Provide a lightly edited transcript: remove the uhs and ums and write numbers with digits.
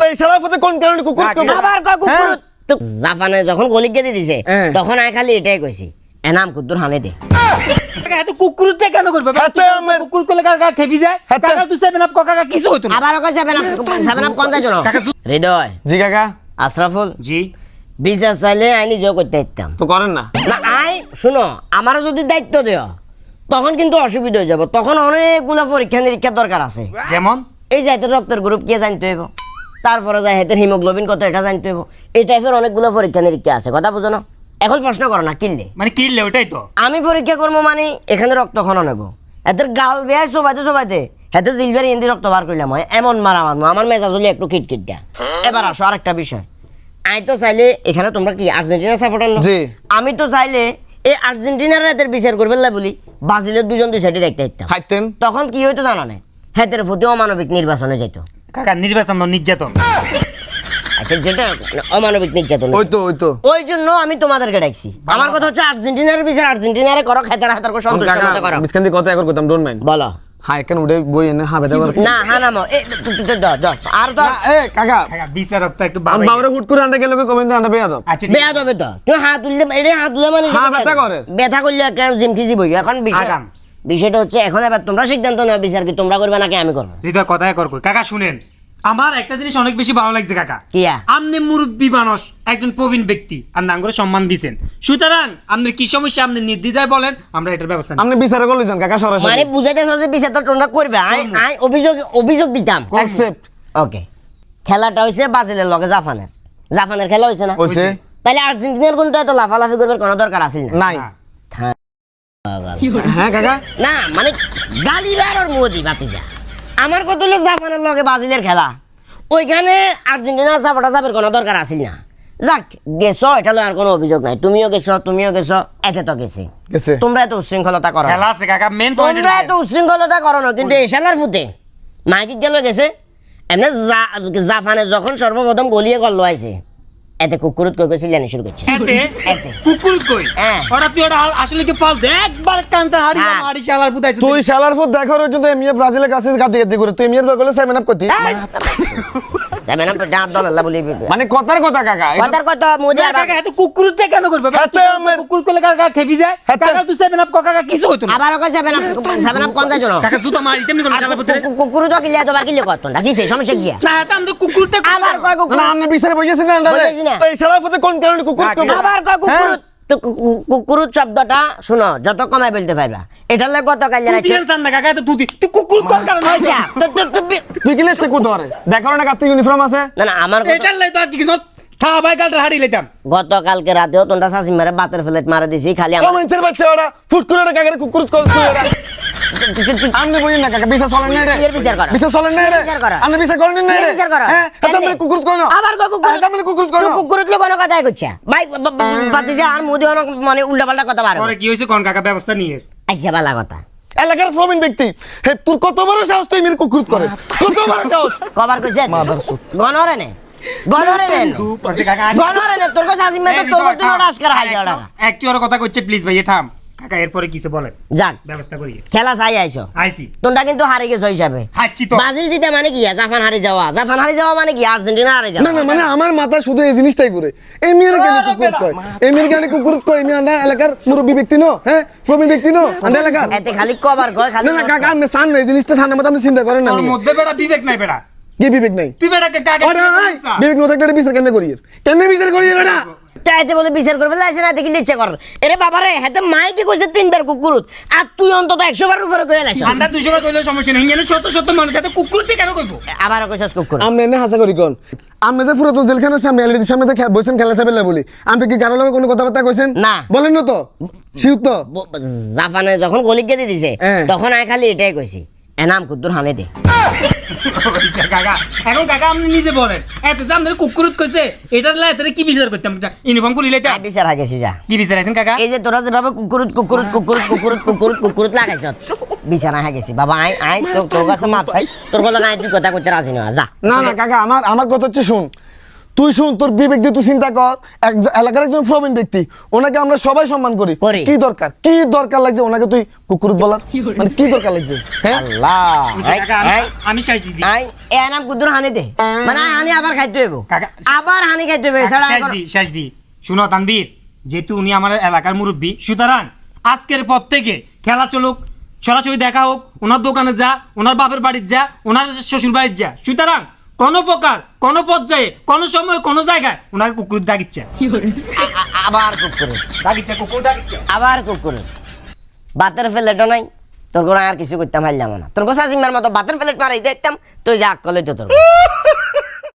তো এই শালার পথে কোন কারণে কুকুর করবে আবার কয় কুকুর তো জাপানে যখন গলি গেতে দিছে তখন আই খালি এটাই কইছি এনাম কুদ্দুর হানে দে এত কুকুরটা কেন করবে কুকুর করলে কাকা খেপি যায় কাকা তুই সেভেন আপ কাকা কিছু হইতো না আবার কয় সেভেন আপ কোন যায় জানো হৃদয় জি কাকা আশরাফুল জি বিচার চাইলে আইনি জয় করতে দিতাম তো করেন না না আই শুনো আমারও যদি দায়িত্ব দেও তখন কিন্তু অসুবিধা হয়ে যাবে তখন অনেকগুলো পরীক্ষা নিরীক্ষা দরকার আছে যেমন এই যে এদের রক্তের গ্রুপ কে জানতে হইব তারপরে যায় এদের হিমোগ্লোবিন কত এটা জানতে হইব এই টাইপের অনেকগুলো পরীক্ষা নিরীক্ষা আছে কথা বুঝো না এখন প্রশ্ন করো না কিনলে মানে কিনলে ওটাই তো আমি পরীক্ষা করবো মানে এখানে রক্ত খন নেবো এদের গাল বেয়াই সবাইতে হেতে জিলবের ইন্দি রক্ত বার করলাম হয় এমন মারা মারবো আমার মেজাজ হলে একটু খিটখিট দেয় এবার আসো আরেকটা বিষয় আমি তো চাইলে এখানে তোমরা কি আর্জেন্টিনা সাপোর্টার না জি। আমি তো চাইলে এই আর্জেন্টিনার এদের বিচার করবে না বলি ব্রাজিলের দুজন দুই সাইডে রাখতে দিতাম খাইতেন তখন কি হইতো জানো না হেতের প্রতি অমানবিক নির্বাচনে যেত কাকা নির্বাচন নির্যাতন আচ্ছা যেটা অমানবিক নির্যাতন ওই তো ওই জন্য আমি তোমাদেরকে ডাকছি আমার কথা হচ্ছে আর্জেন্টিনার বিচার আর্জেন্টিনারে করো খেতার হাতার করে সন্তুষ্ট মতো করো বিস্কান দি কথা একবার করতাম ডোন্ট মাইন্ড বলো হাই কেন উঠে বই এনে হা বেদা করে না হ্যাঁ নামো তুই দাও আর তো এ কাকা কাকা বিচারক তো একটু আমি বাবরে হুট করে আনতে গেলে কমেন্ট আনতে পেয়ে দাও আচ্ছা বেয়া হবে তো তুই হাত তুললে এটা হাত তুলে মানে হ্যাঁ, ব্যথা করে। ব্যথা করলে একটা জিমখিজি বই এখন আগাম। বিষয়টা হচ্ছে এখন এবার তোমরা সিদ্ধান্ত নাও বিচার কি তোমরা করবে নাকি আমি করবো হৃদয় কথায় কর কাকা শুনেন আমার একটা জিনিস অনেক বেশি ভালো লাগছে কাকা কিয়া? আপনি মুরব্বী মানুষ একজন প্রবীণ ব্যক্তি আর নাঙ্গরে সম্মান দিয়েছেন সুতরাং আপনার কি সমস্যা আপনি নির্দ্বিধায় বলেন আমরা এটার ব্যবস্থা নিব। আপনি বিচারে করলে যান কাকা মানে সরাসরি বুঝাইতে যে বিচার তো তোমরা করবে আই অভিযোগ দিতাম অ্যাকসেপ্ট ওকে খেলাটা হয়েছে ব্রাজিলের লগে জাপানের খেলা হয়েছে না হইছে তাহলে আর্জেন্টিনার কিন্তু এত লাফালাফি করবার কোনো দরকার আছে না নাই হ্যাঁ। হ্যাঁ কাকা না মানে গালিবার আর মোদি বাতিজা আমার কত হলো জাপানের লগে ব্রাজিলের খেলা ওইখানে আর্জেন্টিনা সাপোর্টার সাপের কোনো দরকার আছিল না যাক গেছো এটা আর কোনো অভিযোগ নাই তুমিও গেছো একে তো গেছে গেছে তোমরা এত উচ্ছৃঙ্খলতা করো না। খেলা আছে কাকা মেন পয়েন্ট তোমরা এত উচ্ছৃঙ্খলতা করো না কিন্তু এশালার ফুটে মাইকিক গেল গেছে এমনি জাপানে যখন সর্বপ্রথম গলিয়ে গল্ল আইছে এতে কুকুরুত কই কইছিল জানি শুরু করছে এতে কুকুর কই হ্যাঁ। ওরা তুই ওরা আসলে কি ফাল দে একবার কানটা হাড়ি হ্যাঁ। মারি শালার বুদাইছে তুই শালার ফুট দেখার জন্য এমিয়া ব্রাজিলের কাছে গাদি করে তুই এমিয়ার দরকার সেভেন আপ করতি সেভেন আপ ডাব দলাল্লা বলি মানে কথার কথা কাকা কথার কথা মোদি আর কাকা এত কুকুরটা কেন করবে হাতে আমার- কুকুর করলে কাকা খেপি যায় হাতে- কাকা তুই সেভেন আপ কাকা কিছু হইতো না আবার কই সেভেন আপ কোন যায় জানো কাকা জুতা মারি তেমনি কোন শালার বুদাইছে কুকুরুত কিলে তো বার কিলে কত না কিছে সমস্যা কি না এটা আমাদের কুকুরটা আবার কয় কুকুর না আপনি বিচারে বইছেন না বইয়েছি না। তো এই শালার ফুটে কোন কারণে কুকুর করবে আবার কয় কুকুরুত তো কুকুরুত শব্দটা শুনো যত কমাই বলতে পারবা এটার লাগে গত কাল তুই দিলেন সান না কাকা তো তুই কুকুর কোন কারণে হইছে তুই কি লেছে কো ধরে দেখার না কাতে ইউনিফর্ম আছে না না আমার এটার লাই তো আর কি থা ভাই গালটা হাড়ি লইতাম গতকালকে রাতেও তোমরা শাসি মারে বাতের ফ্লেট মারা দিছি খালি ও মঞ্চের বাচ্চা ওরা ফুট করে ওরা কাকারে কুকুর করছে ওরা আপনি বলেন না কাকা বিচার চলেন না রে এর বিচার করা। বিচার চলেন না রে বিচার করা। আপনি বিচার করেন না এর রে বিচার করা। হ্যাঁ এটা আপনি কুকুর করো আবার কয় কুকুর আপনি কুকুর করো কুকুরুত কোনো কথাই কইছে ভাই বাতিছে আর মোদি অনেক মানে উল্টাপাল্টা কথা পারে পরে কি হইছে কোন কাকা ব্যবস্থা নিয়ে আচ্ছা বালা কথা এলাকার প্রবীণ ব্যক্তি হে তোর কত বড় সাহস তুই মেরে কুকুর করে কত বড় সাহস কবার কইছে মাদার সুত। গনরে নে পরে কাকা গনরে নে তোর কাছে শাসি মারে তোর তুই ওটা আজকার হাই যাওড়া একটু ওর কথা কইছে প্লিজ ভাই থাম কাকা এরপরে কিছু বলেন যাক ব্যবস্থা করি খেলা চাই আইছো আইছি তোমরা কিন্তু হারে গেছো হিসাবে হাঁচি তো ব্রাজিল জিতে মানে কি জাপান হারে যাওয়া মানে কি আর্জেন্টিনা হারে না যাওয়া না মানে আমার মাথা শুধু এই জিনিসটাই করে এই মেয়ের কেন কুকুর কয় এই মেয়ের কেন কুকুর কয় আমি আন্ডা এলাকার মুরব্বী ব্যক্তি নো হ্যাঁ প্রবীণ ব্যক্তি নো আন্ডা এলাকার এতে খালি কবার কয় খালি না না কাকা আপনি চান না এই জিনিসটা ঠান্ডা মাথা আপনি চিন্তা করেন না তোর মধ্যে বেড়া বিবেক নাই বেড়া কি বিবেক নাই তুই বেড়া কাকা ওরে ভাই বিবেক নয় একটা বিচার কেন করি কেন বিচার করি এটা তাইতে বলে বিচার করবে লাইছে না দেখি ইচ্ছা কর এরে বাবা রে হাতে মাইকে কইছে তিনবার কুকুরুত আর তুই অন্তত 100 বার উপরে কইয়া লাইছ আমরা 200 বার কইলে সমস্যা নেই ইঞ্জিনে শত মানুষ সাথে কুকুরতে কেন কইবো আবার কইছস কুকুর আমি এনে হাসা করি কোন আমি যে পুরাতন জেলখানার সামনে এলইডি সামনে বসেন খেলা চাবেলা বলি আপনি কি কারো লগে কোনো কথাবার্তা কইছেন না। বলেন না তো শিউত তো জাপানে যখন গলি গেতে দিছে হ্যাঁ। তখন আই খালি এটাই কইছি এনাম কুদ্দুর হানে দে কাকা এখন কাকা আপনি নিজে বলেন এত যে আমাদের কুকুরত কইছে এটার লাই এত কি বিচার করতাম ইউনিফর্ম পরি লাইতাম আই বিচার হাগেছি যা কি বিচার আছেন কাকা এই যে তোরা যেভাবে কুকুরুত লাগাইছ বিছানা হয়ে গেছি বাবা আই তোর কাছে মাপ চাই তোর গলা নাই তুই কথা কইতে রাজি না যা না না কাকা আমার কথা হচ্ছে শুন তুই শুন, তোর বিবেক দিয়ে তুই চিন্তা কর, এলাকার একজন প্রবীণ ব্যক্তি, ওনাকে আমরা সবাই সম্মান করি। করি। কি দরকার লাগছে ওনাকে তুই কুকুর বলার? মানে কি দরকার লাগছে? হ্যাঁ, আল্লাহ কাকা, আমি শাস্তি দিই। আই এ নাম কুদ্দুর হানি দে, মানে হানি আবার খাইতে হইব, কাকা, আবার হানি খাইতে হইব, এছাড়া শেষ দি শুনো তানবীর, যেহেতু উনি আমার এলাকার মুরব্বী, সুতরাং আজকের পর থেকে খেলা চলুক, সরাসরি দেখা হোক, ওনার দোকানে যা, ওনার বাপের বাড়ির যা, ওনার শ্বশুর বাড়ির যা, সুতরাং কোনো প্রকার কোনো পর্যায়ে কোনো সময় কোনো জায়গায় ওনাকে কুকুর ডাকিচ্ছে, আবার কুকুর, ডাকিচ্ছে, কুকুর ডাকিচ্ছে। আবার কুকুর। বাতের প্লেটও নাই, তোর কোনো আর কিছু করতাম পারলাম না, তোর গোসা জিম্মার মতো বাতের প্লেট মারাই দিতাম, তুই যা করলে তো তোর